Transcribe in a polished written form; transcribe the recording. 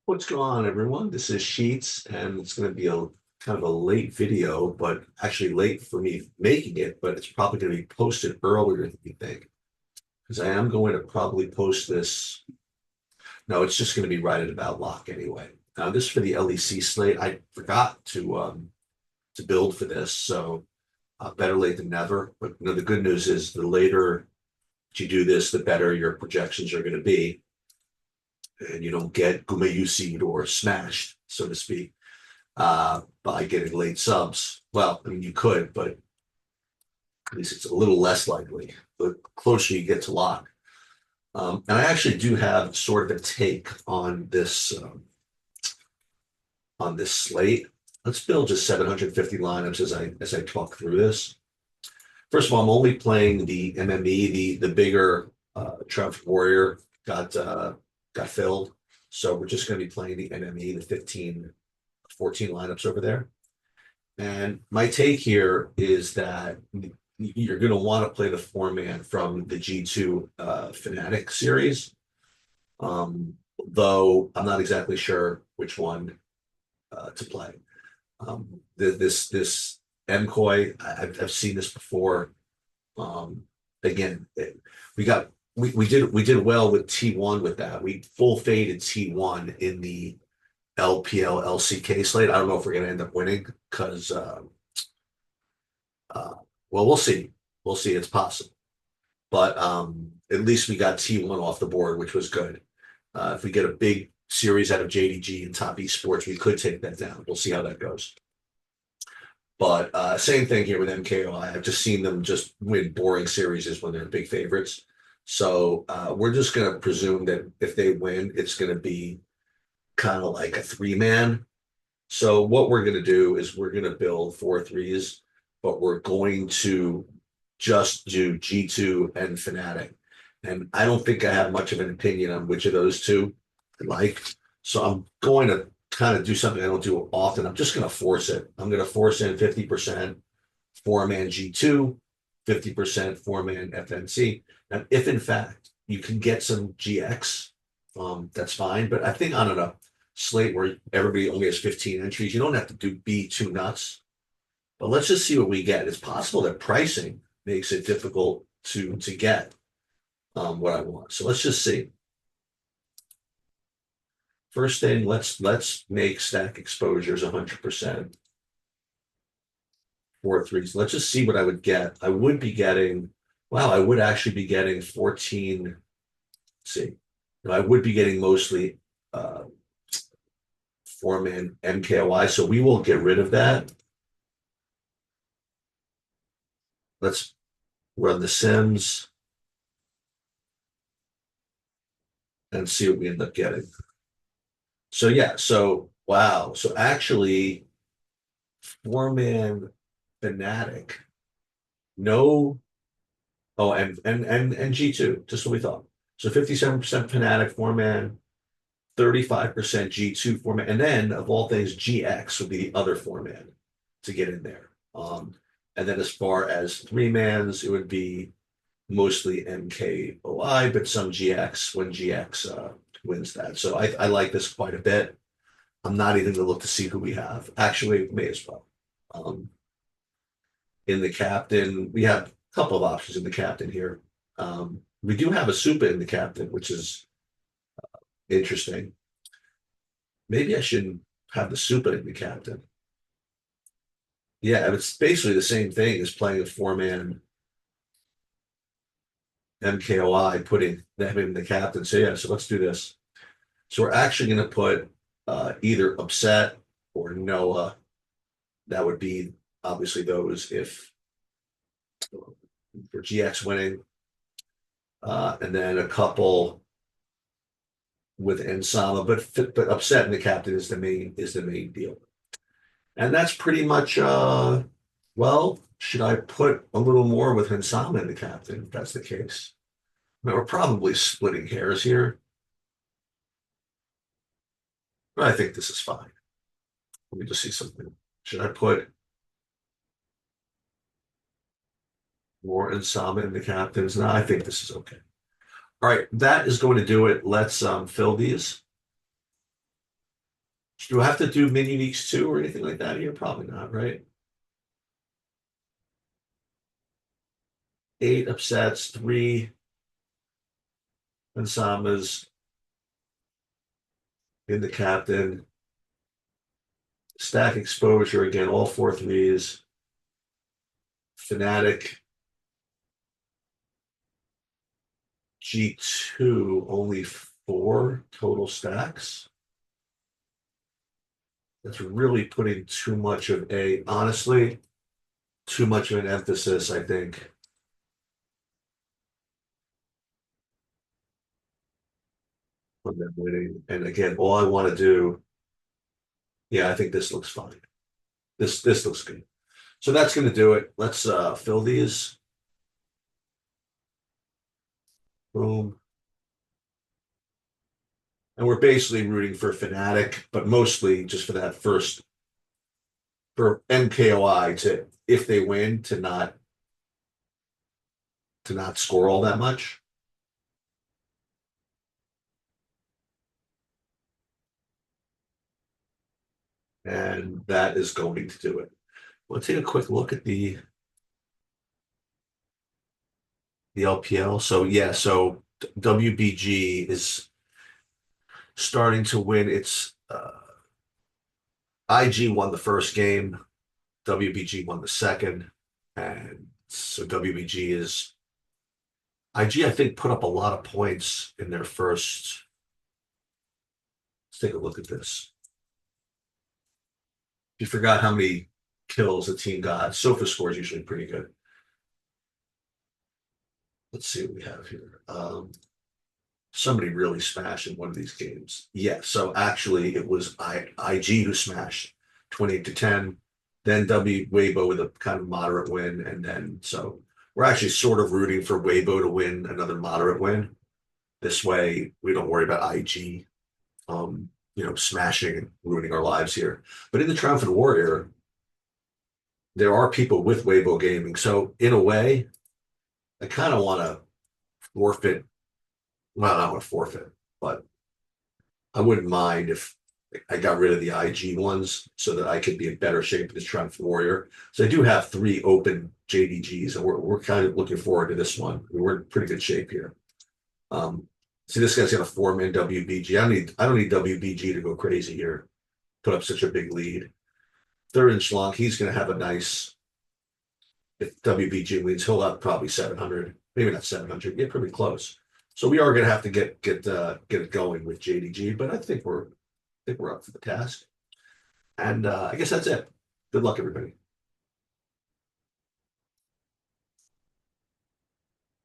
What's going on, everyone? This is Sheets, and it's going to be a kind of a late video, but actually late for me making it, but it's probably going to be posted earlier than you think, because I am going to probably post this. No, it's just going to be right at about lock anyway. This is for the LEC slate. I forgot to build for this, so better late than never. But the good news is the later you do this, the better your projections are going to be, and you don't get gumayusi'd or smashed, so to speak, by getting late subs. Well, I mean, you could, but at least it's a little less likely the closer you get to lock. And I actually do have sort of a take on this slate. Let's build just 750 lineups as I talk through this. First of all, I'm only playing the MME, the bigger Triumph Warrior got filled. So we're just going to be playing the MME, the 15, 14 lineups over there. And my take here is that you're going to want to play the four-man from the G2 Fnatic series. Though I'm not exactly sure which one to play. This MCOY, I've seen this before. Again, we did well with T1 with that. We full faded T1 in the LPL LCK slate. I don't know if we're going to end up winning because, well, we'll see. We'll see. It's possible, but at least we got T1 off the board, which was good. If we get a big series out of JDG and Top Esports, we could take that down. We'll see how that goes. But same thing here with MKOI. I've just seen them just win boring series when they're big favorites. So we're just going to presume that if they win, it's going to be kind of like a three-man. So what we're going to do is we're going to build 4-3s, but we're going to just do G2 and Fnatic. And I don't think I have much of an opinion on which of those two I like. So I'm going to kind of do something I don't do often. I'm just going to force it. I'm going to force in 50% four-man G2, 50% four-man FNC. Now, if in fact you can get some GX, that's fine. But I think on a slate where everybody only has 15 entries, you don't have to be too nuts. But let's just see what we get. It's possible that pricing makes it difficult to get what I want. So let's just see. First thing, let's make stack exposures 100%. 4-3s. Let's just see what I would get. I would be getting, wow, I would actually be getting 14. Let's see. I would be getting mostly four-man MKOI, so we will get rid of that. Let's run the Sims and see what we end up getting. So yeah, so wow. So actually, four-man Fnatic, no, oh, and G2, just what we thought. So 57% Fnatic four-man, 35% G2 four-man, and then of all things, GX would be the other four-man to get in there. And then as far as three-mans, it would be mostly MKOI, but some GX when GX wins that. So I like this quite a bit. I'm not even going to look to see who we have. Actually, may as well. In the captain, we have a couple of options in the captain here. We do have a Supa in the captain, which is interesting. Maybe I shouldn't have the Supa in the captain. Yeah, it's basically the same thing as playing a four-man MKOI, putting them in the captain. So yeah, so let's do this. So we're actually going to put either Upset or Noah. That would be obviously those if for GX winning. And then a couple with Ensama, but Upset in the captain is the main deal. And that's pretty much well, should I put a little more with Ensama in the captain if that's the case? I mean, we're probably splitting hairs here. But I think this is fine. Let me just see something. Should I put more Ensama in the captains? No, I think this is okay. All right, that is going to do it. Let's fill these. Do I have to do mini leagues too or anything like that here? Probably not, right? 8 upsets, 3 Ensamas in the captain. Stack exposure again, all 4 threes. Fanatic G2, only 4 total stacks. That's really putting too much of honestly, too much of an emphasis, I think, on them winning. And again, all I want to do, yeah, I think this looks fine. This looks good. So that's going to do it. Let's fill these. Boom. And we're basically rooting for Fnatic, but mostly just for that first, for MKOI to, if they win, to not score all that much. And that is going to do it. Let's take a quick look at the LPL. So yeah, so WBG is starting to win. It's IG won the first game, WBG won the second, and so WBG is IG. I think put up a lot of points in their first. Let's take a look at this. You forgot how many kills the team got. Sofa score is usually pretty good. Let's see what we have here. Somebody really smashed in one of these games. Yeah, so actually it was IG who smashed 28-10, then Weibo with a kind of moderate win, and then so we're actually sort of rooting for Weibo to win another moderate win. This way we don't worry about IG smashing and ruining our lives here. But in the Triumphant Warrior, there are people with Weibo Gaming. So in a way, I kind of want to forfeit. Well, I don't want to forfeit, but I wouldn't mind if I got rid of the IG ones so that I could be in better shape as Triumphant Warrior. So I do have 3 open JDGs, and we're kind of looking forward to this one. We're in pretty good shape here. See, this guy's got a 4-man WBG. I don't need WBG to go crazy here, put up such a big lead. 3rd and Schlong, he's going to have a nice. If WBG wins, he'll have probably 700, maybe not 700, get pretty close. So we are going to have to get it going with JDG, but I think we're up for the task. And I guess that's it. Good luck, everybody.